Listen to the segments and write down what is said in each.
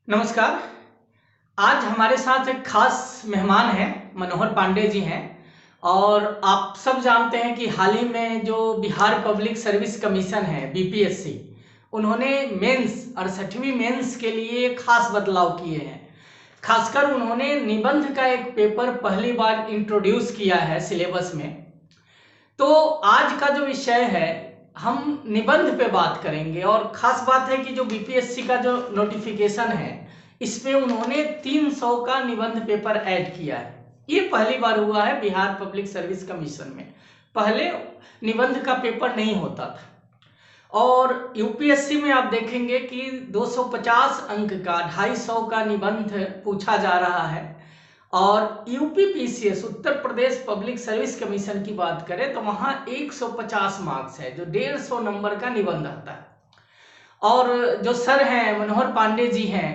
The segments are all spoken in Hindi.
नमस्कार। आज हमारे साथ एक खास मेहमान हैं, मनोहर पांडे जी हैं। और आप सब जानते हैं कि हाल ही में जो बिहार पब्लिक सर्विस कमीशन है बीपीएससी, उन्होंने मेंस 68वीं मेंस के लिए खास बदलाव किए हैं। खासकर उन्होंने निबंध का एक पेपर पहली बार इंट्रोड्यूस किया है सिलेबस में। तो आज का जो विषय है, हम निबंध पे बात करेंगे। और खास बात है कि जो बीपीएससी का जो नोटिफिकेशन है, इसमें उन्होंने 300 का निबंध पेपर ऐड किया है। ये पहली बार हुआ है बिहार पब्लिक सर्विस कमीशन में। पहले निबंध का पेपर नहीं होता था। और यूपीएससी में आप देखेंगे कि 250 अंक का 250 का निबंध पूछा जा रहा है। और UPPCS Uttar Pradesh public service commission की बात करें तो वहाँ 150 मार्क्स है, जो 150 नंबर का निबंध आता है। और जो सर हैं मनोहर पांडे जी हैं,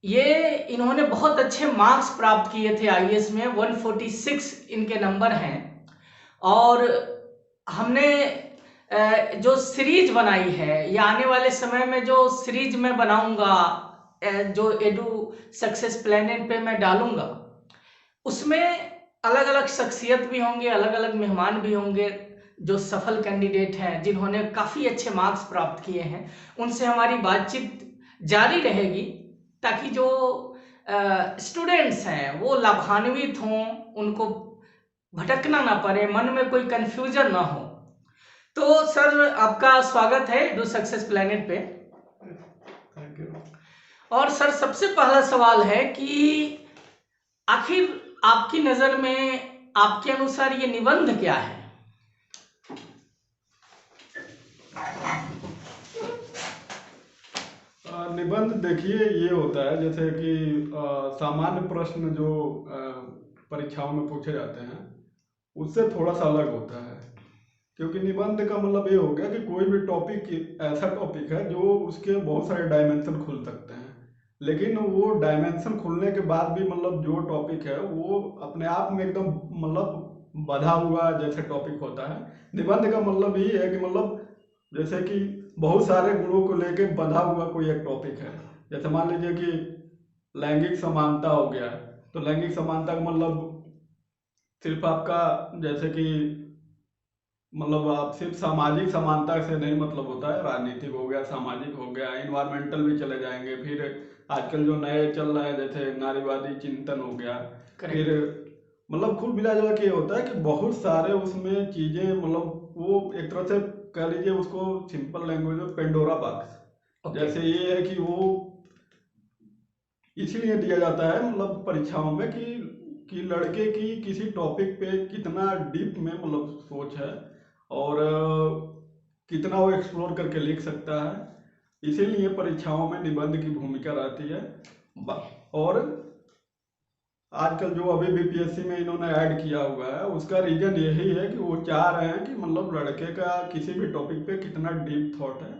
ये इन्होंने बहुत अच्छे मार्क्स प्राप्त किए थे आईएएस में। 146 इनके नंबर हैं। और हमने जो सीरीज बनाई है, या आने वाले समय में जो सीरीज मैं बनाऊंगा, जो एडू सक्सेस प्लेनेट पे मैं डालूंगा, उसमें अलग अलग शख्सियत भी होंगे, अलग अलग मेहमान भी होंगे जो सफल कैंडिडेट हैं, जिन्होंने काफ़ी अच्छे मार्क्स प्राप्त किए हैं। उनसे हमारी बातचीत जारी रहेगी ताकि जो स्टूडेंट्स हैं वो लाभान्वित हों, उनको भटकना ना पड़े, मन में कोई कंफ्यूजन ना हो। तो सर, आपका स्वागत है एडू सक्सेस प्लेनेट पे। Thank you. और सर, सबसे पहला सवाल है कि आखिर आपकी नजर में, आपके अनुसार ये निबंध क्या है? निबंध देखिए, ये होता है जैसे कि सामान्य प्रश्न जो परीक्षाओं में पूछे जाते हैं उससे थोड़ा सा अलग होता है। क्योंकि निबंध का मतलब ये हो गया कि कोई भी टॉपिक ऐसा टॉपिक है जो उसके बहुत सारे डायमेंशन खुल सकते हैं, लेकिन वो डायमेंशन खुलने के बाद भी मतलब जो टॉपिक है वो अपने आप में एकदम मतलब बधा हुआ जैसे टॉपिक होता है। निबंध का मतलब ये है कि मतलब जैसे कि बहुत सारे गुणों को लेके बंधा हुआ कोई एक टॉपिक है। जैसे मान लीजिए कि लैंगिक समानता हो गया, तो लैंगिक समानता का मतलब सिर्फ आपका जैसे कि मतलब आप सिर्फ सामाजिक समानता से नहीं मतलब होता है, राजनीतिक हो गया, सामाजिक हो गया, इन्वायरमेंटल भी चले जाएंगे। फिर आजकल जो नए चल रहा है जैसे नारीवादी चिंतन हो गया। फिर मतलब कुल मिला जुला के होता है कि बहुत सारे उसमें चीजें मतलब वो एक तरह से कह लीजिए उसको सिंपल लैंग्वेज में पेंडोरा बॉक्स जैसे ये है कि वो इसीलिए दिया जाता है मतलब परीक्षाओं में कि लड़के की किसी टॉपिक पे कितना डीप में मतलब सोच है और कितना वो एक्सप्लोर करके लिख सकता है। इसीलिए परीक्षाओं में निबंध की भूमिका रहती है। और आजकल जो अभी बीपीएससी में इन्होंने ऐड किया हुआ है उसका रीजन यही है कि वो चाह रहे हैं कि मतलब लड़के का किसी भी टॉपिक पे कितना डीप थॉट है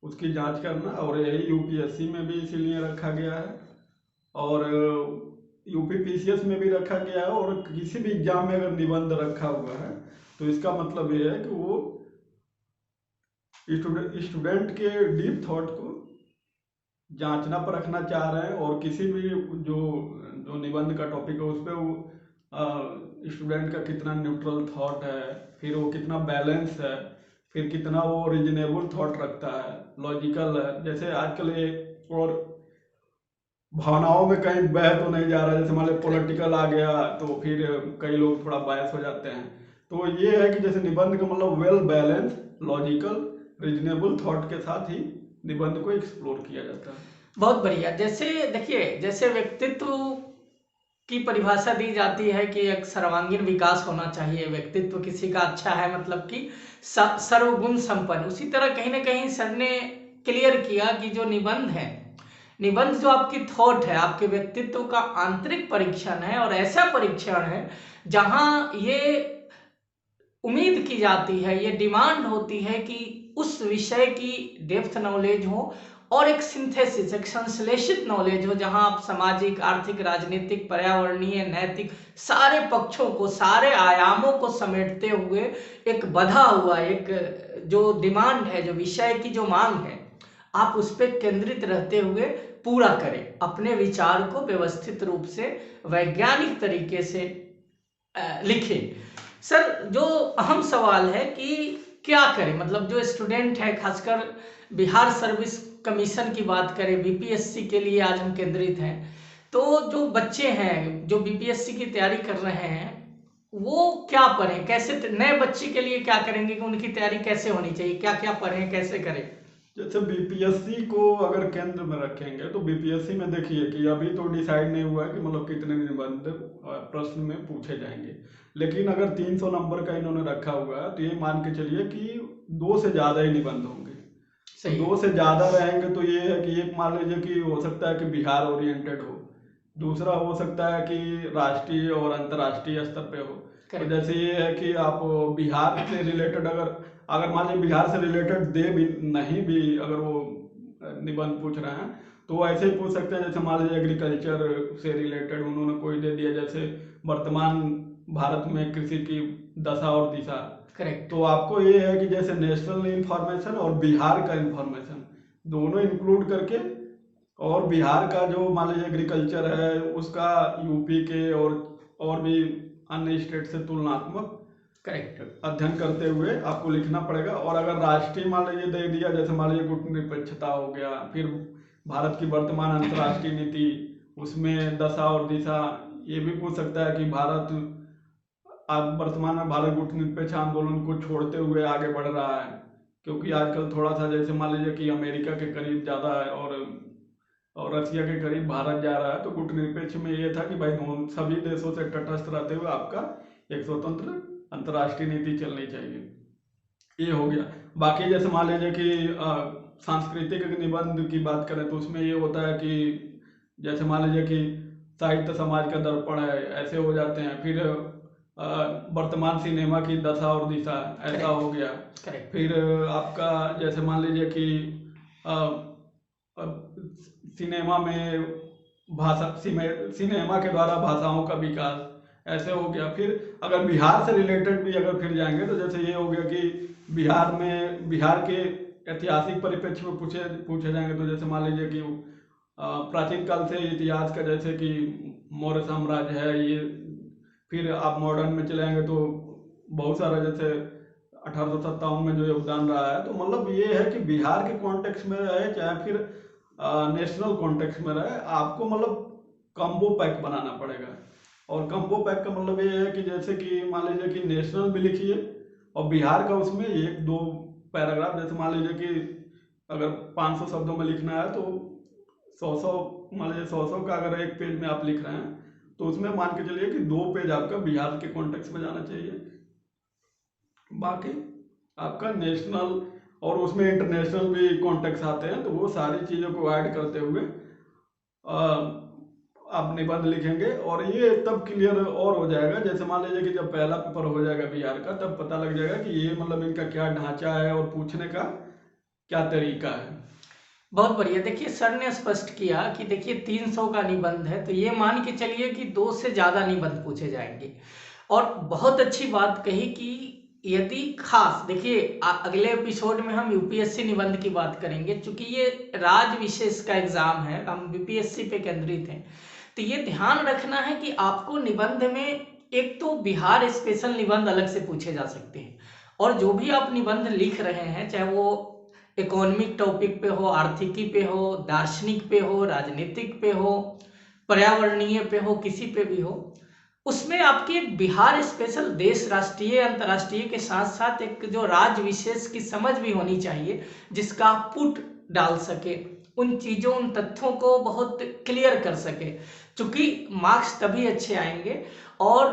उसकी जांच करना। और यही यूपीएससी में भी इसीलिए रखा गया है और यूपीपीसीएस में भी रखा गया है। और किसी भी एग्जाम में अगर निबंध रखा हुआ है तो इसका मतलब ये है कि वो स्टूडेंट के डीप थॉट को जांचना परखना चाह रहे हैं। और किसी भी जो जो निबंध का टॉपिक है उस पर वो स्टूडेंट का कितना न्यूट्रल थॉट है, फिर वो कितना बैलेंस है, फिर कितना वो रीजनेबल थॉट रखता है, लॉजिकल है। जैसे आजकल ये और भावनाओं में कहीं बह तो नहीं जा रहा, जैसे मान लो पॉलिटिकल आ गया तो फिर कई लोग थोड़ा बायस हो जाते हैं। तो ये है कि जैसे निबंध का मतलब well balance, logical, reasonable thought के साथ ही निबंध को एक्सप्लोर किया जाता है। बहुत बढ़िया। जैसे देखिए, जैसे व्यक्तित्व की परिभाषा दी जाती है कि एक सर्वांगीण विकास होना चाहिए, व्यक्तित्व किसी का अच्छा है मतलब कि सर्वगुण संपन्न। उसी तरह कहीं ना कहीं सर ने क्लियर किया कि जो निबंध है, निबंध जो आपकी थॉट है, आपके व्यक्तित्व का आंतरिक परीक्षण है। और ऐसा परीक्षण है जहां ये उम्मीद की जाती है, ये डिमांड होती है कि उस विषय की डेप्थ नॉलेज हो और एक सिंथेसिस, एक संश्लेषित नॉलेज हो, जहां आप सामाजिक, आर्थिक, राजनीतिक, पर्यावरणीय, नैतिक सारे पक्षों को, सारे आयामों को समेटते हुए एक बधा हुआ एक जो डिमांड है, जो विषय की जो मांग है, आप उस पर केंद्रित रहते हुए पूरा करें, अपने विचार को व्यवस्थित रूप से वैज्ञानिक तरीके से लिखें। सर, जो अहम सवाल है कि क्या करें, मतलब जो स्टूडेंट है, खासकर बिहार सर्विस कमीशन की बात करें, बीपीएससी के लिए आज हम केंद्रित हैं, तो जो बच्चे हैं जो बीपीएससी की तैयारी कर रहे हैं वो क्या पढ़ें, कैसे, नए बच्चे के लिए क्या करेंगे कि उनकी तैयारी कैसे होनी चाहिए, क्या क्या पढ़ें, कैसे करें? जैसे बीपीएससी को अगर केंद्र में रखेंगे तो बीपीएससी में देखिए कि अभी तो डिसाइड नहीं हुआ है कि मतलब कितने निबंध प्रश्न में पूछे जाएंगे, लेकिन अगर 300 नंबर का इन्होंने रखा हुआ है तो ये मान के चलिए कि 2 से ज़्यादा ही निबंध होंगे। तो 2 से ज़्यादा रहेंगे तो ये है कि एक मान लीजिए कि हो सकता है कि बिहार ओरिएंटेड हो, दूसरा हो सकता है कि राष्ट्रीय और अंतर्राष्ट्रीय स्तर पे हो। तो जैसे ये है कि आप बिहार से रिलेटेड अगर मान लीजिए बिहार से रिलेटेड दे भी नहीं भी अगर वो निबंध पूछ रहे हैं तो वो ऐसे ही पूछ सकते हैं। जैसे मान लीजिए एग्रीकल्चर से रिलेटेड उन्होंने कोई दे दिया, जैसे वर्तमान भारत में कृषि की दशा और दिशा। करेक्ट। तो आपको ये है कि जैसे नेशनल इंफॉर्मेशन और बिहार का इंफॉर्मेशन दोनों इंक्लूड करके, और बिहार का जो मान लीजिए एग्रीकल्चर है उसका यूपी के और भी अन्य स्टेट से तुलनात्मक करेक्ट अध्ययन करते हुए आपको लिखना पड़ेगा। और अगर राष्ट्रीय मान लीजिए दे दिया, जैसे मान लीजिए गुटनिरपेक्षता हो गया, फिर भारत की वर्तमान अंतर्राष्ट्रीय नीति, उसमें दशा और दिशा, ये भी पूछ सकता है कि भारत आज वर्तमान में भारत गुटनिरपेक्ष आंदोलन को छोड़ते हुए आगे बढ़ रहा है, क्योंकि आजकल थोड़ा सा जैसे मान लीजिए कि अमेरिका के करीब ज़्यादा है और रसिया के करीब भारत जा रहा है। तो गुटनिरपेक्ष में ये था कि भाई सभी देशों से तटस्थ रहते हुए आपका एक स्वतंत्र अंतर्राष्ट्रीय नीति चलनी चाहिए। ये हो गया। बाकी जैसे मान लीजिए कि सांस्कृतिक निबंध की बात करें तो उसमें ये होता है कि जैसे मान लीजिए कि साहित्य समाज का दर्पण है, ऐसे हो जाते हैं। फिर वर्तमान सिनेमा की दशा और दिशा, ऐसा हो गया। फिर आपका जैसे मान लीजिए कि सिनेमा में सिनेमा के द्वारा भाषाओं का विकास, ऐसे हो गया। फिर अगर बिहार से रिलेटेड भी अगर फिर जाएंगे तो जैसे ये हो गया कि बिहार के ऐतिहासिक परिप्रेक्ष्य में पूछे जाएंगे। तो जैसे मान लीजिए कि प्राचीन काल से इतिहास का, जैसे कि मौर्य साम्राज्य है ये। फिर आप मॉडर्न में चले जाएंगे तो बहुत सारा, जैसे 1857 में जो योगदान रहा है। तो मतलब ये है कि बिहार के कॉन्टेक्स्ट में रहे चाहे फिर नेशनल कॉन्टेक्स्ट में रहे, आपको मतलब कम्बो पैक बनाना पड़ेगा। और कम्बो पैक का मतलब ये है कि जैसे कि मान लीजिए कि नेशनल भी लिखिए और बिहार का उसमें 1-2 पैराग्राफ। जैसे मान लीजिए कि अगर 500 शब्दों में लिखना है तो 100 मान लीजिए 100 का अगर एक पेज में आप लिख रहे हैं तो उसमें मान के चलिए कि 2 पेज आपका बिहार के कॉन्टेक्स्ट में जाना चाहिए। बाकी आपका नेशनल और उसमें इंटरनेशनल भी कॉन्टेक्स्ट आते हैं, तो वो सारी चीज़ों को ऐड करते हुए आप निबंध लिखेंगे। और ये तब क्लियर और हो जाएगा, जैसे मान लीजिए कि जब पहला पेपर हो जाएगा बिहार का तब पता लग जाएगा कि ये मतलब इनका क्या ढांचा है और पूछने का क्या तरीका है। बहुत बढ़िया। देखिए, सर ने स्पष्ट किया कि देखिए 300 का निबंध है तो ये मान के चलिए कि 2 से ज़्यादा निबंध पूछे जाएंगे। और बहुत अच्छी बात कही कि यदि खास, देखिए अगले एपिसोड में हम यूपीएससी निबंध की बात करेंगे, क्योंकि ये राज्य विशेष का एग्जाम है, हम बीपीएससी पे केंद्रित हैं। तो ये ध्यान रखना है कि आपको निबंध में एक तो बिहार स्पेशल निबंध अलग से पूछे जा सकते हैं, और जो भी आप निबंध लिख रहे हैं, चाहे वो इकोनॉमिक टॉपिक पे हो, आर्थिकी पे हो, दार्शनिक पे हो, राजनीतिक पे हो, पर्यावरणीय पे हो, किसी पे भी हो, उसमें आपकी एक बिहार स्पेशल देश राष्ट्रीय अंतर्राष्ट्रीय के साथ साथ एक जो राज्य विशेष की समझ भी होनी चाहिए, जिसका आप पुट डाल सके, उन चीज़ों उन तथ्यों को बहुत क्लियर कर सके, क्योंकि मार्क्स तभी अच्छे आएंगे। और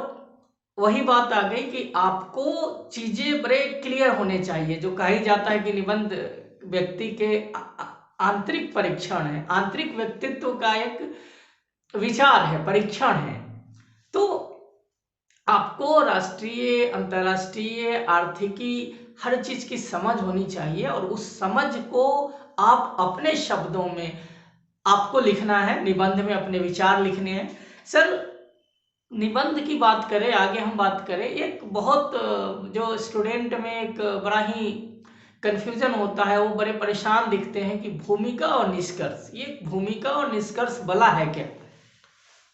वही बात आ गई कि आपको चीज़ें बड़े क्लियर होने चाहिए। जो कही जाता है कि निबंध व्यक्ति के आंतरिक परीक्षण है, आंतरिक व्यक्तित्व का एक विचार है, परीक्षण है। तो आपको राष्ट्रीय अंतर्राष्ट्रीय आर्थिकी हर चीज की समझ होनी चाहिए, और उस समझ को आप अपने शब्दों में आपको लिखना है, निबंध में अपने विचार लिखने हैं। सर, निबंध की बात करें, आगे हम बात करें, एक बहुत जो स्टूडेंट में एक बड़ा ही कंफ्यूजन होता है, वो बड़े परेशान दिखते हैं कि भूमिका और निष्कर्ष, ये भूमिका और निष्कर्ष भला है क्या?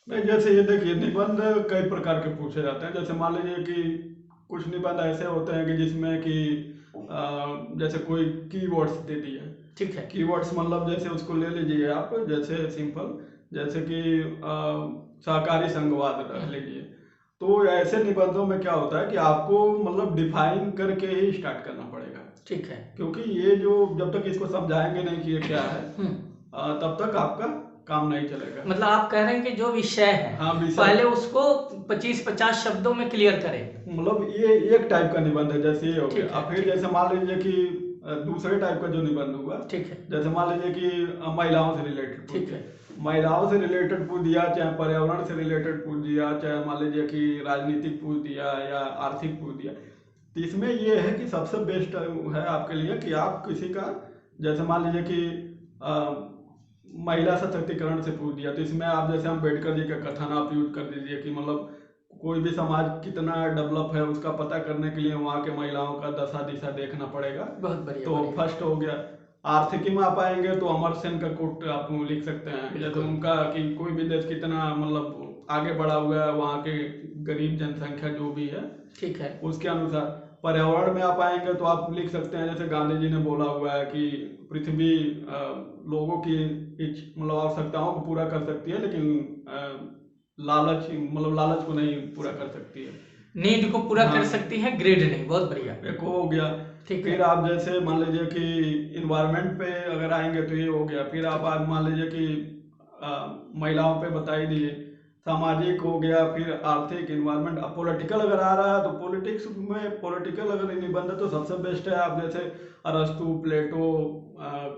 नहीं, जैसे ये देखिए, निबंध कई प्रकार के पूछे जाते हैं। जैसे मान लीजिए कि कुछ निबंध ऐसे होते हैं कि जिसमें कि जैसे कोई कीवर्ड्स दे दिए। ठीक है। कीवर्ड्स मतलब जैसे उसको ले लीजिए आप, जैसे सिंपल, जैसे कि सहकारी संघवाद रख लीजिए। तो ऐसे निबंधों में क्या होता है कि आपको मतलब डिफाइन करके ही स्टार्ट करना पड़ेगा। ठीक है। क्योंकि ये जो जब तक इसको समझाएंगे नहीं कि ये क्या है, तब तक आपका काम नहीं चलेगा। मतलब आप कह रहे हैं कि जो विषय है, हाँ, विषय पहले उसको 25-50 शब्दों में क्लियर करें। मतलब ये एक टाइप का निबंध है, जैसे ये हो ठीक गया। है, अब फिर ठीक है। जैसे मान लीजिए कि दूसरे टाइप का जो निबंध हुआ, ठीक है। जैसे मान लीजिए कि महिलाओं से रिलेटेड पूछ ठीक दिया, है। महिलाओं से रिलेटेड पूछ दिया, चाहे पर्यावरण से रिलेटेड पूछ दिया, चाहे मान लीजिए कि राजनीतिक पूछ दिया या आर्थिक पूछ दिया। तो इसमें ये है कि सबसे बेस्ट है आपके लिए कि आप किसी का, जैसे मान लीजिए कि महिला सशक्तिकरण से पूछ दिया, तो इसमें आप जैसे अम्बेडकर जी का कथन आप यूज कर दीजिए कि मतलब कोई भी समाज कितना डेवलप है उसका पता करने के लिए वहाँ के महिलाओं का दशा दिशा देखना पड़ेगा। बहुत बढ़िया, तो बढ़िया। फर्स्ट हो गया। आर्थिकी में आप आएंगे तो अमर सेन का कोट आप लिख सकते हैं, जैसे बिल्कुल। उनका कि कोई भी देश कितना मतलब आगे बढ़ा हुआ है, वहाँ के गरीब जनसंख्या जो भी है, ठीक है। उसके अनुसार। पर्यावरण में आप आएंगे तो आप लिख सकते हैं, जैसे गांधी जी ने बोला हुआ है कि पृथ्वी लोगों की मतलब आवश्यकताओं को पूरा कर सकती है, लेकिन लालच मतलब लालच को नहीं पूरा कर सकती है। नीड को पूरा कर हाँ। सकती है, ग्रेड नहीं। बहुत बढ़िया। एक वो हो गया। ठीक फिर है। आप जैसे मान लीजिए कि इन्वायरमेंट पे अगर आएंगे तो ये हो गया। फिर आप मान लीजिए कि महिलाओं पे बता ही दिए। सामाजिक हो गया, फिर आर्थिक, इन्वायरमेंट। अब पॉलिटिकल अगर आ रहा है तो पॉलिटिक्स में, पॉलिटिकल अगर निबंध है तो सबसे बेस्ट है आप जैसे अरस्तु, प्लेटो,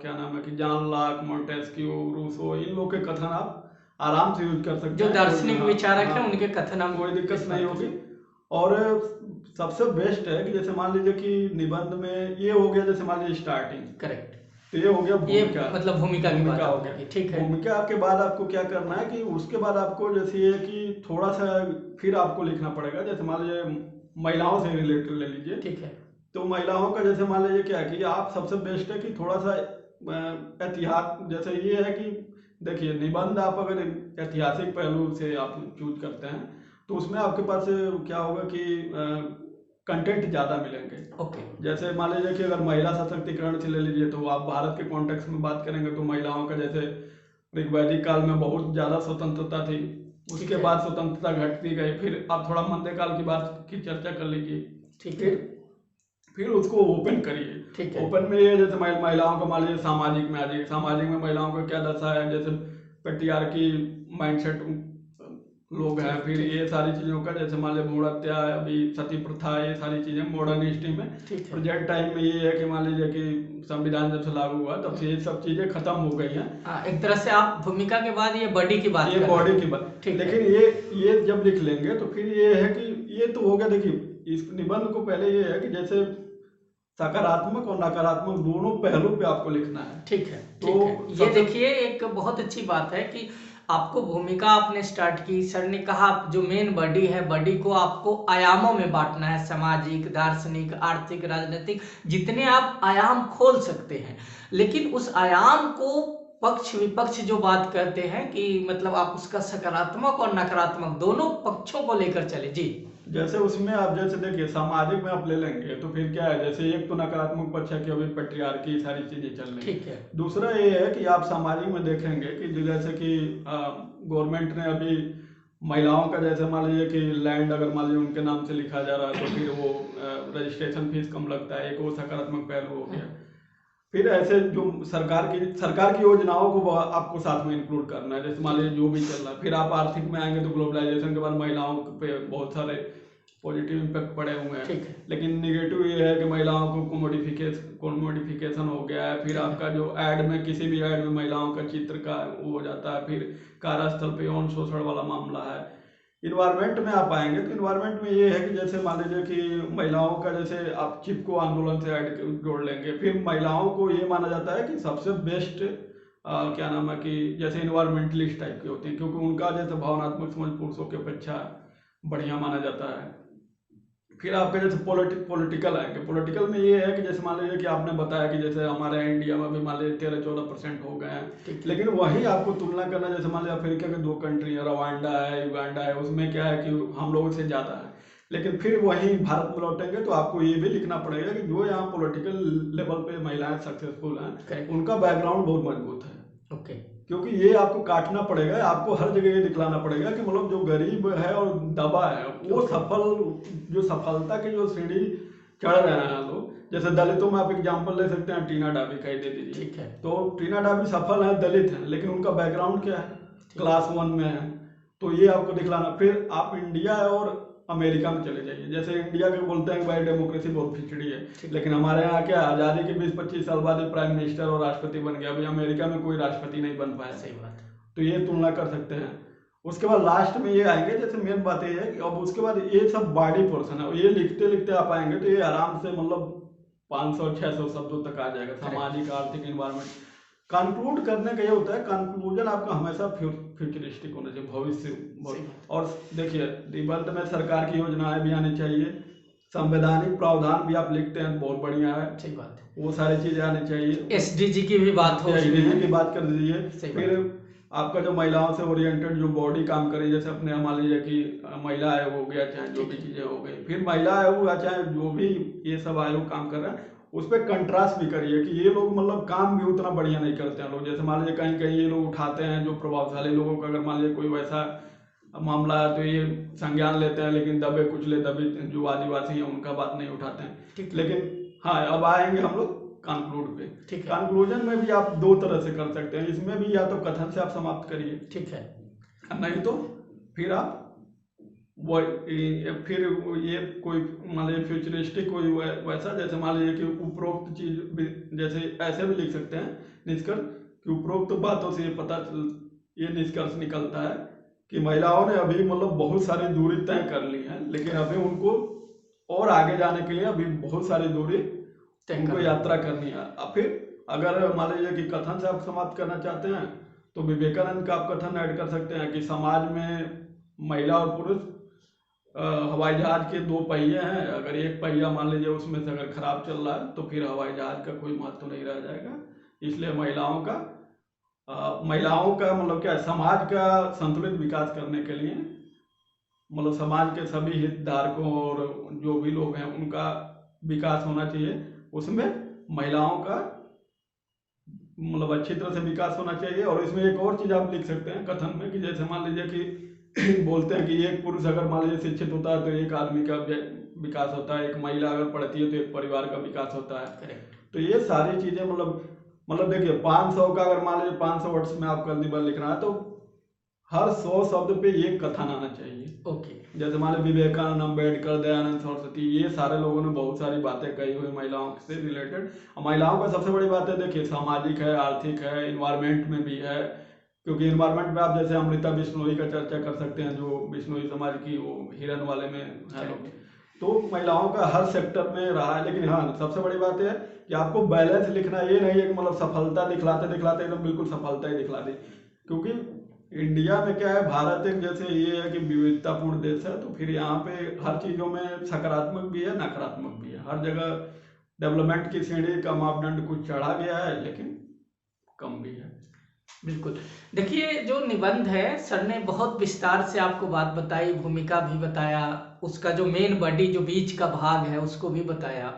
क्या नाम है कि जॉन लॉक, मोंटेस्क्यू, रूसो, इन लोग के कथन आप आराम से यूज कर सकते जो हैं। दार्शनिक हाँ, विचारक हाँ, हैं उनके कथन हम कोई दिक्कत इस्तेमाल नहीं कर होगी। सकते। और सबसे बेस्ट है कि जैसे मान लीजिए कि निबंध में ये हो गया, जैसे मान लीजिए स्टार्टिंग, करेक्ट। तो ये हो गया ये भूमिका। मतलब भूमिका की बात हो आपने गया। की। ठीक है। भूमिका के बाद आपको क्या करना है कि उसके बाद आपको जैसे ये कि थोड़ा सा फिर आपको लिखना पड़ेगा। जैसे मान लीजिए महिलाओं से रिलेटेड ले लीजिए। ठीक है। तो महिलाओं का जैसे मान लीजिए क्या है कि आप सबसे बेस्ट है कि थोड़ा सा इतिहास, जैसे ये है कि देखिए निबंध आप अगर ऐतिहासिक पहलू से आप चूज करते हैं तो उसमें आपके पास क्या होगा कि कंटेंट ज़्यादा मिलेंगे। ओके। जैसे मान लीजिए कि अगर महिला सशक्तिकरण से ले लीजिए तो आप भारत के कॉन्टेक्स्ट में बात करेंगे तो महिलाओं का जैसे ऋग्वैदिक काल में बहुत ज़्यादा स्वतंत्रता थी, उसके बाद स्वतंत्रता घटती गई। फिर आप थोड़ा मध्यकाल की बात की चर्चा कर लीजिए। ठीक है। फिर उसको ओपन करिए। ठीक है। ओपन में ये जैसे महिलाओं को मान लीजिए सामाजिक में आ जाइए। सामाजिक में महिलाओं को क्या दशा है, जैसे पेट्रियार्की माइंडसेट लोग हैं। फिर ये सारी चीज़ों का जैसे मान लीजिए भ्रूण हत्या, अभी सती प्रथा, ये सारी चीज़ें मॉडर्न हिस्ट्री में। प्रेजेंट टाइम में ये है कि मान लीजिए कि संविधान जब से लागू हुआ तब से ये सब चीज़ें खत्म हो गई हैं। एक तरह से आप भूमिका के बाद ये बॉडी की बात, ये बॉडी की बात। लेकिन ये जब लिख लेंगे तो फिर ये है कि ये तो हो गया। देखिए इस निबंध को पहले ये है कि जैसे सकारात्मक और नकारात्मक दोनों पहलू पे आपको लिखना है। ठीक है। तो ये देखिए एक बहुत अच्छी बात है कि आपको भूमिका आपने स्टार्ट की। सर ने कहा जो मेन बॉडी है, बॉडी को आपको आयामों में बांटना है, सामाजिक, दार्शनिक, आर्थिक, राजनीतिक, जितने आप आयाम खोल सकते हैं। लेकिन उस आयाम को पक्ष विपक्ष जो बात करते हैं कि मतलब आप उसका सकारात्मक और नकारात्मक दोनों पक्षों को लेकर चले। जी, जैसे उसमें आप जैसे देखिए सामाजिक में आप ले लेंगे तो फिर क्या है, जैसे एक तो नकारात्मक पक्ष है कि अभी पेट्रियार्की सारी चीजें चल रही ठीक है। दूसरा ये है कि आप सामाजिक में देखेंगे कि जैसे कि गवर्नमेंट ने अभी महिलाओं का जैसे मान लीजिए कि लैंड अगर मान लीजिए उनके नाम से लिखा जा रहा है तो फिर वो रजिस्ट्रेशन फीस कम लगता है। एक वो सकारात्मक पहलू हो गया। फिर ऐसे जो सरकार की योजनाओं को आपको साथ में इंक्लूड करना है। जैसे मान लीजिए जो भी चल रहा है। फिर आप आर्थिक में आएंगे तो ग्लोबलाइजेशन के बाद महिलाओं पे बहुत सारे पॉजिटिव इम्पैक्ट पड़े हुए हैं। ठीक है। लेकिन निगेटिव ये है कि महिलाओं को कोमोडिफिकेशन हो गया है। फिर आपका जो ऐड में, किसी भी ऐड में महिलाओं का चित्र का वो हो जाता है। फिर कार्यस्थल पे यौन शोषण वाला मामला है। इन्वायरमेंट में आप आएंगे तो इन्वायरमेंट में ये है कि जैसे मान लीजिए कि महिलाओं का जैसे आप चिपको आंदोलन से ऐड जोड़ लेंगे। फिर महिलाओं को ये माना जाता है कि सबसे बेस्ट क्या नाम है कि जैसे इन्वायरमेंटलिस्ट टाइप के होते हैं, क्योंकि उनका जैसे भावनात्मक समझ पुरुषों की अपेक्षा बढ़िया माना जाता है। फिर आपके जैसे पॉलिटिकल आएंगे। पॉलिटिकल में ये है कि जैसे मान लीजिए कि आपने बताया कि जैसे हमारे इंडिया में भी मान लीजिए 13-14% हो गए हैं, लेकिन वही आपको तुलना करना, जैसे मान लीजिए अफ्रीका के 2 कंट्री है, रवांडा है, युगांडा है, उसमें क्या है कि हम लोगों से ज़्यादा है। लेकिन फिर वही भारत में लौटेंगे तो आपको ये भी लिखना पड़ेगा कि जो यहाँ पॉलिटिकल लेवल पे महिलाएं सक्सेसफुल हैं, उनका बैकग्राउंड बहुत मजबूत है। ओके। क्योंकि ये आपको काटना पड़ेगा, आपको हर जगह ये दिखलाना पड़ेगा कि मतलब जो गरीब है और दबा है वो जो सफलता की जो सीढ़ी चढ़ रहे हैं लोग, जैसे दलितों में आप एग्जांपल ले सकते हैं, टीना डाबी का ही दे दीजिए। ठीक है। तो टीना डाबी सफल है, दलित है, लेकिन उनका बैकग्राउंड क्या है, क्लास 1 में है। तो ये आपको दिखलाना। फिर आप इंडिया और अमेरिका में चले जाइए। जैसे इंडिया के बोलते हैं कि भाई डेमोक्रेसी बहुत खिचड़ी है, लेकिन हमारे यहाँ क्या आज़ादी के 20-25 साल बाद ही प्राइम मिनिस्टर और राष्ट्रपति बन गया। अभी अमेरिका में कोई राष्ट्रपति नहीं बन पाया। सही बात है। तो ये तुलना कर सकते हैं। उसके बाद लास्ट में ये आएंगे, जैसे मेन बात ये है कि अब उसके बाद ये सब बॉडी पोर्शन है, ये लिखते लिखते आप आएंगे तो ये आराम से मतलब 500-600 शब्दों तक आ जाएगा। सामाजिक, आर्थिक, एनवायरमेंट। कंक्लूड करने का ये होता है, कंक्लूजन आपका हमेशा फ्यूचरिस्टिक होना चाहिए, भविष्य। और देखिए निबंध में सरकार की योजनाएं भी आनी चाहिए, संवैधानिक प्रावधान भी आप लिखते हैं बहुत बढ़िया है। सही बात है। वो सारी चीजें आनी चाहिए। एसडीजी की भी बात हो, एसडीजी की बात कर दीजिए। फिर आपका जो महिलाओं से ओरिएंटेड जो बॉडी काम करे, जैसे अपने मान लीजिए कि महिला आयोग हो गया, चाहे जो भी चीजें हो गई, फिर महिला आयोग चाहे जो भी ये सब आयोग काम कर रहा है, उस पर कंट्रास्ट भी करिए कि ये लोग मतलब काम भी उतना बढ़िया नहीं करते हैं लोग। जैसे मान लीजिए कहीं कहीं ये लोग उठाते हैं जो प्रभावशाली लोगों का, अगर मान लीजिए कोई वैसा मामला है तो ये संज्ञान लेते हैं, लेकिन दबे कुचले जो आदिवासी हैं उनका बात नहीं उठाते हैं। लेकिन हाँ, अब आएंगे हम लोग कंक्लूड पे। ठीक है। कंक्लूजन में भी आप 2 तरह से कर सकते हैं। इसमें भी या तो कथन से आप समाप्त करिए, ठीक है, नहीं तो फिर आप फिर ये कोई मान लीजिए फ्यूचरिस्टिक कोई वैसा, जैसे मान लीजिए कि उपरोक्त चीज, जैसे ऐसे भी लिख सकते हैं निष्कर्ष कि उपरोक्त बातों से ये निष्कर्ष निकलता है कि महिलाओं ने अभी मतलब बहुत सारी दूरी तय कर ली है, लेकिन अभी उनको और आगे जाने के लिए अभी बहुत सारी दूरी उनको यात्रा करनी है। अब फिर अगर मान लीजिए कि कथन से आप समाप्त करना चाहते हैं तो विवेकानंद का आप कथन ऐड कर सकते हैं कि समाज में महिला और पुरुष हवाई जहाज के 2 पहिए हैं, अगर एक पहिया मान लीजिए उसमें से अगर खराब चल रहा है तो फिर हवाई जहाज का कोई महत्व नहीं रह जाएगा। इसलिए महिलाओं का मतलब क्या है, समाज का संतुलित विकास करने के लिए मतलब समाज के सभी हितधारकों और जो भी लोग हैं उनका विकास होना चाहिए। उसमें महिलाओं का मतलब अच्छी तरह से विकास होना चाहिए। और इसमें एक और चीज आप लिख सकते हैं कथन में कि जैसे मान लीजिए कि बोलते हैं कि एक पुरुष अगर मान लीजिए शिक्षित होता है तो एक आदमी का विकास होता है, एक महिला अगर पढ़ती है तो एक परिवार का विकास होता है। करेक्ट। तो ये सारी चीजें मतलब देखिए 500 का अगर मान लीजिए 500 वर्ड्स में आपका निबंध लिखना है तो हर 100 शब्द पे एक कथन आना चाहिए। ओके। जैसे मान लीजिए विवेकानंद, अम्बेडकर, दयानंद सरस्वती, ये सारे लोगों ने बहुत सारी बातें कही हुई महिलाओं से रिलेटेड। महिलाओं का सबसे बड़ी बात है देखिए सामाजिक है, आर्थिक है, इन्वायरमेंट में भी है। क्योंकि इन्वायरमेंट में आप जैसे अमृता बिश्नोई का चर्चा कर सकते हैं, जो बिश्नोई समाज की वो हिरन वाले में है लोग। तो महिलाओं का हर सेक्टर में रहा है। लेकिन हाँ, सबसे बड़ी बात है कि आपको बैलेंस लिखना, ये नहीं है कि मतलब सफलता दिखलाते दिखलाते एकदम बिल्कुल सफलता ही दिखला दी। क्योंकि इंडिया में क्या है, भारत एक जैसे ये है कि विविधतापूर्ण देश है, तो फिर यहाँ पे हर चीज़ों में सकारात्मक भी है, नकारात्मक भी है। हर जगह डेवलपमेंट की सीढ़ी का मापदंड कुछ चढ़ा गया है, लेकिन कम भी है। बिल्कुल। देखिए जो निबंध है, सर ने बहुत विस्तार से आपको बात बताई, भूमिका भी बताया, उसका जो मेन बॉडी जो बीच का भाग है उसको भी बताया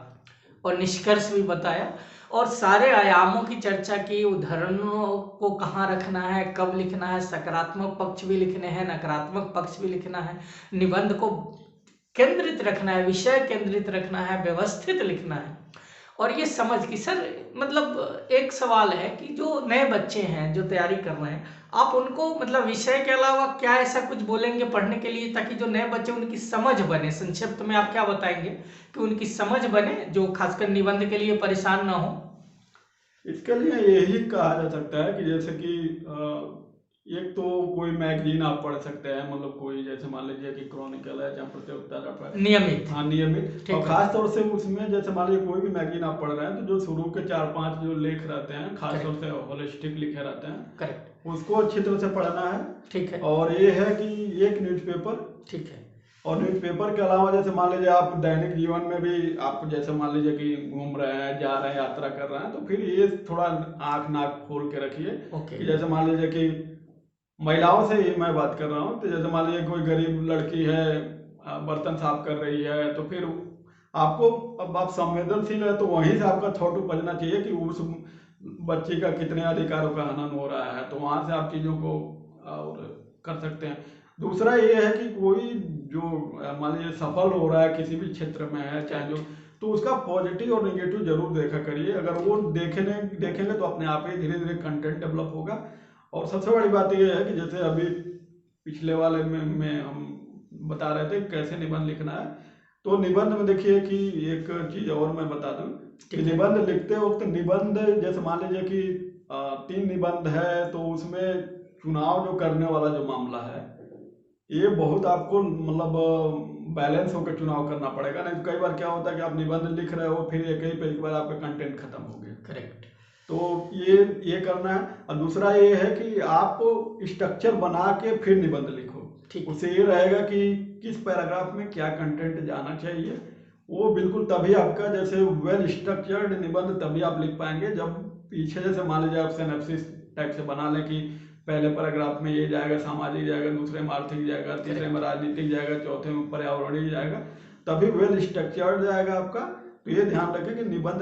और निष्कर्ष भी बताया और सारे आयामों की चर्चा की, उदाहरणों को कहाँ रखना है, कब लिखना है, सकारात्मक पक्ष भी लिखने हैं, नकारात्मक पक्ष भी लिखना है, निबंध को केंद्रित रखना है, विषय केंद्रित रखना है, व्यवस्थित लिखना है। और ये समझ कि सर मतलब एक सवाल है कि जो नए बच्चे हैं जो तैयारी कर रहे हैं, आप उनको मतलब विषय के अलावा क्या ऐसा कुछ बोलेंगे पढ़ने के लिए ताकि जो नए बच्चे उनकी समझ बने? संक्षिप्त में आप क्या बताएंगे कि उनकी समझ बने, जो खासकर निबंध के लिए परेशान ना हो? इसके लिए यही कहा जा सकता है कि जैसे कि एक तो कोई मैगजीन आप पढ़ सकते हैं, मतलब कोई जैसे मान लीजिए कि क्रॉनिकल है, जहाँ प्रतियोगिता नियमित। हाँ नियमित। और खास तौर से उसमें जैसे मान लीजिए कोई भी मैगजीन आप पढ़ रहे हैं तो जो शुरू के 4-5 जो लेख रहते हैं, खास तौर से होलिस्टिक लिखे रहते हैं, करेक्ट, उसको अच्छी तरह से पढ़ना है। ठीक है। और ये है कि एक न्यूज़पेपर, ठीक है, और न्यूज़पेपर के अलावा जैसे मान लीजिए आप दैनिक जीवन में भी आप जैसे मान लीजिए कि घूम रहे हैं, जा रहे हैं, यात्रा कर रहे हैं, तो फिर ये थोड़ा आँख नाक खोल के रखिए ओके। कि जैसे मान लीजिए कि महिलाओं से ही मैं बात कर रहा हूँ, तो जैसे मान लीजिए कोई गरीब लड़की है, बर्तन साफ कर रही है, तो फिर आपको, अब आप संवेदनशील है तो वहीं से आपका थॉट उपजना चाहिए कि उस बच्ची का कितने अधिकारों का हनन हो रहा है, तो वहां से आप चीज़ों को और कर सकते हैं। दूसरा ये है कि कोई जो मान लीजिए सफल हो रहा है किसी भी क्षेत्र में है, चाहे जो, तो उसका पॉजिटिव और नेगेटिव जरूर देखा करिए। अगर वो देखेंगे तो अपने आप ही धीरे धीरे कंटेंट डेवलप होगा। और सबसे बड़ी बात ये है कि जैसे अभी पिछले वाले में हम बता रहे थे कैसे निबंध लिखना है, तो निबंध में देखिए कि एक चीज और मैं बता दूं कि निबंध लिखते वक्त निबंध, जैसे मान लीजिए कि 3 निबंध है, तो उसमें चुनाव जो करने वाला जो मामला है, ये बहुत आपको मतलब बैलेंस होकर चुनाव करना पड़ेगा। नहीं तो कई बार क्या होता है कि आप निबंध लिख रहे हो, फिर एक ही पेज के बाद आपका कंटेंट खत्म हो गया। करेक्ट। तो ये करना है। और दूसरा ये है कि आप स्ट्रक्चर बना के फिर निबंध लिखो। ठीक। उससे ये रहेगा कि किस पैराग्राफ में क्या कंटेंट जाना चाहिए, वो बिल्कुल तभी आपका जैसे वेल स्ट्रक्चर्ड निबंध तभी आप लिख पाएंगे जब पीछे जैसे मान लीजिए आप सिनॉप्सिस टाइप से बना लें कि पहले पैराग्राफ में ये जाएगा, सामाजिक जाएगा, दूसरे में आर्थिक जाएगा, तीसरे में राजनीतिक जाएगा, चौथे में पर्यावरणीय जाएगा, तभी वेल स्ट्रक्चर्ड जाएगा आपका। तो ये ध्यान रखें कि निबंध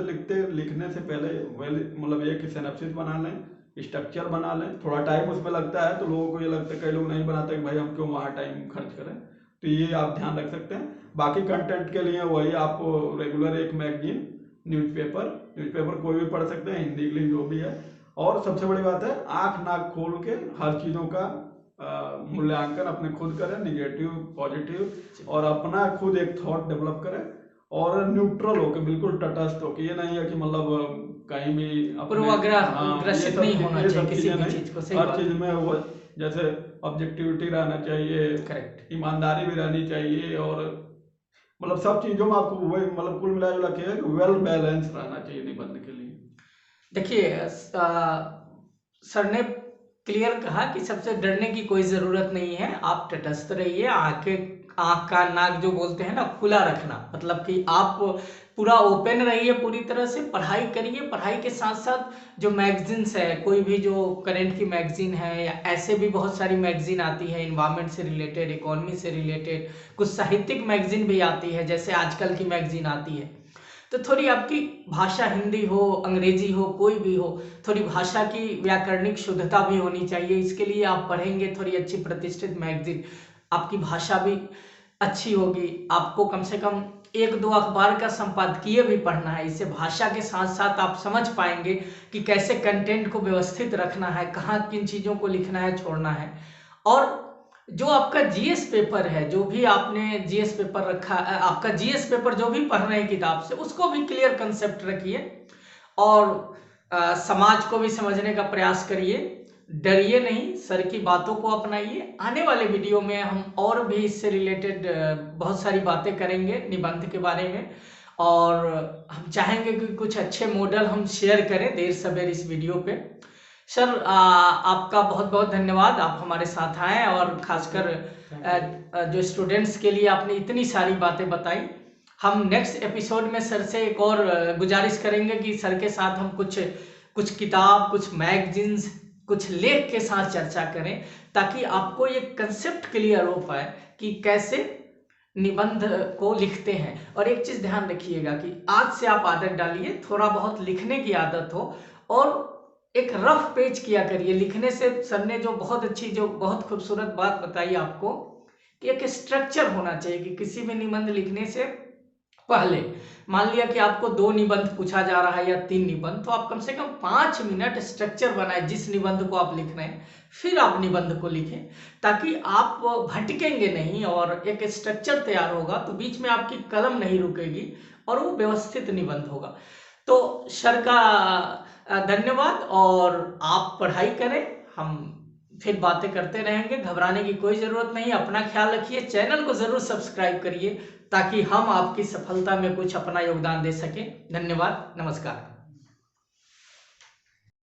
लिखने से पहले वेल मतलब ये कि सिनॉप्सिस बना लें, स्ट्रक्चर बना लें। थोड़ा टाइम उसमें लगता है, तो लोगों को ये लगता है, कई लोग नहीं बनाते कि भाई हम क्यों वहाँ टाइम खर्च करें, तो ये आप ध्यान रख सकते हैं। बाकी कंटेंट के लिए वही आप रेगुलर एक मैगजीन, न्यूज़पेपर कोई भी पढ़ सकते हैं, हिंदी इंग्लिश जो भी है। और सबसे बड़ी बात है, आंख नाक खोल के हर चीज़ों का मूल्यांकन अपने खुद करें, निगेटिव पॉजिटिव, और अपना खुद एक थॉट डेवलप करें। और न्यूट्रल होके, बिल्कुल तटस्थ होके, ये नहीं है कि मतलब कहीं भी पूर्वाग्रसित नहीं होना चाहिए किसी भी चीज को। सही हर बात। चीज में वो जैसे ऑब्जेक्टिविटी रहना चाहिए, करेक्ट। ईमानदारी भी रहनी चाहिए, और मतलब सब चीजों में आपको वही मतलब कुल मिला के वेल बैलेंस रहना चाहिए निबंध के लिए। देखिए सर ने क्लियर कहा कि सबसे डरने की कोई ज़रूरत नहीं है, आप तटस्थ रहिए, आँख का नाक जो बोलते हैं ना खुला रखना, मतलब कि आप पूरा ओपन रहिए, पूरी तरह से पढ़ाई करिए। पढ़ाई के साथ साथ जो मैगजीन्स है, कोई भी जो करंट की मैगजीन है, या ऐसे भी बहुत सारी मैगजीन आती है इन्वायरमेंट से रिलेटेड, इकोनॉमी से रिलेटेड, कुछ साहित्यिक मैगजीन भी आती है, जैसे आजकल की मैगजीन आती है। तो थोड़ी आपकी भाषा हिंदी हो, अंग्रेजी हो, कोई भी हो, थोड़ी भाषा की व्याकरणिक शुद्धता भी होनी चाहिए। इसके लिए आप पढ़ेंगे थोड़ी अच्छी प्रतिष्ठित मैगजीन, आपकी भाषा भी अच्छी होगी। आपको कम से कम 1-2 अखबार का संपादकीय भी पढ़ना है। इससे भाषा के साथ साथ आप समझ पाएंगे कि कैसे कंटेंट को व्यवस्थित रखना है, कहाँ किन चीज़ों को लिखना है, छोड़ना है। और जो आपका जीएस पेपर है, जो भी आपने जीएस पेपर रखा, आपका जीएस पेपर जो भी पढ़ रहे हैं किताब से, उसको भी क्लियर कंसेप्ट रखिए और समाज को भी समझने का प्रयास करिए। डरिए नहीं, सर की बातों को अपनाइए। आने वाले वीडियो में हम और भी इससे रिलेटेड बहुत सारी बातें करेंगे निबंध के बारे में, और हम चाहेंगे कि कुछ अच्छे मॉडल हम शेयर करें देर सवेर इस वीडियो पे। सर आपका बहुत बहुत धन्यवाद, आप हमारे साथ आए, और खासकर जो स्टूडेंट्स के लिए आपने इतनी सारी बातें बताई। हम नेक्स्ट एपिसोड में सर से एक और गुजारिश करेंगे कि सर के साथ हम कुछ किताब, कुछ मैगजीन्स, कुछ लेख के साथ चर्चा करें, ताकि आपको ये कंसेप्ट क्लियर हो पाए कि कैसे निबंध को लिखते हैं। और एक चीज़ ध्यान रखिएगा कि आज से आप आदत डालिए, थोड़ा बहुत लिखने की आदत हो, और एक रफ पेज किया करिए लिखने से। सर ने जो बहुत खूबसूरत बात बताई आपको कि एक स्ट्रक्चर होना चाहिए, कि किसी भी निबंध लिखने से पहले मान लिया कि आपको 2 निबंध पूछा जा रहा है या 3 निबंध, तो आप कम से कम 5 मिनट स्ट्रक्चर बनाए जिस निबंध को आप लिख रहे हैं, फिर आप निबंध को लिखें, ताकि आप भटकेंगे नहीं और एक स्ट्रक्चर तैयार होगा, तो बीच में आपकी कलम नहीं रुकेगी और वो व्यवस्थित निबंध होगा। तो सर का धन्यवाद, और आप पढ़ाई करें, हम फिर बातें करते रहेंगे। घबराने की कोई ज़रूरत नहीं, अपना ख्याल रखिए, चैनल को ज़रूर सब्सक्राइब करिए ताकि हम आपकी सफलता में कुछ अपना योगदान दे सकें। धन्यवाद, नमस्कार।